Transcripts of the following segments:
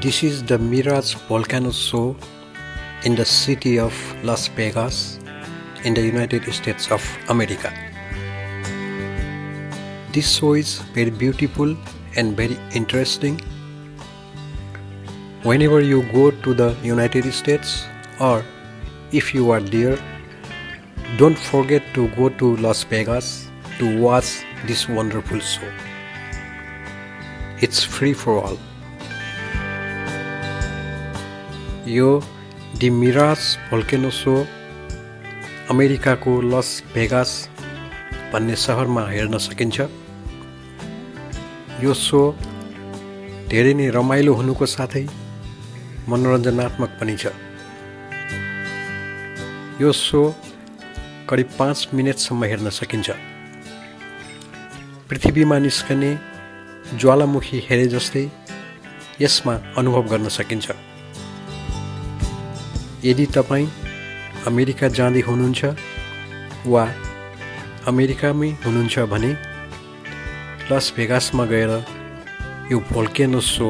This is the Mirage Volcano show in the city of Las Vegas in the United States of America. This show is very beautiful and very interesting. Whenever you go to the United States or if you are there, don't forget to go to Las Vegas to watch this wonderful show. It's free for all. यो the mirage भोल्केनो show अमेरिकाको loss Vegas भन्ने सहरमा हेर्न सकिन्छ। यो show धेरै नै रमाइलो हुनुको साथै मनोरञ्जनात्मक पनि छ। यो शो करिब 5 मिनेटसम्म हेर्न सकिन्छ। पृथ्वीमा निस्कने ज्वालामुखी हेरे जस्तै यसमा अनुभव गर्न सकिन्छ। यदि तपाईं अमेरिका जाँदै हुनुहुन्छ वा अमेरिकामै हुनुहुन्छ भने लस भेगासमा गएर यो भोल्केनो शो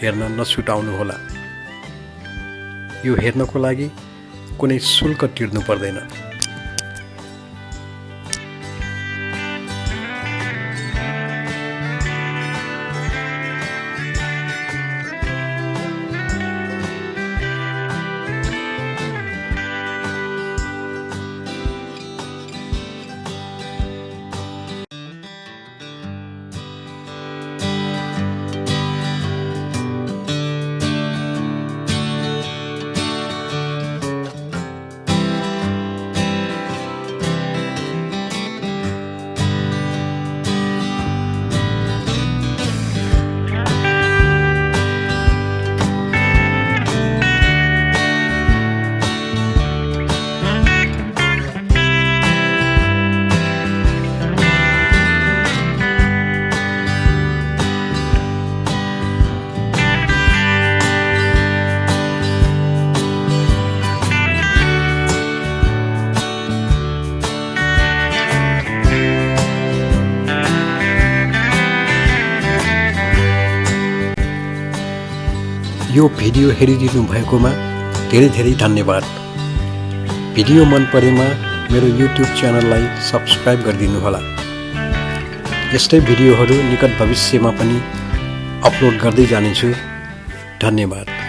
हेर्न नछुटाउनुहोला। यो हेर्नको लागि कुनै शुल्क तिर्नु पर्दैन। यो भिडियो हेरिदिनु भएकोमा धेरै धेरै धन्यवाद। भिडियो मन परेमा मेरो YouTube च्यानललाई सब्स्क्राइब गरिदिनु होला। यस्तै भिडियोहरू निकट भविष्यमा पनि अपलोड गर्दै जानेछु। धन्यवाद।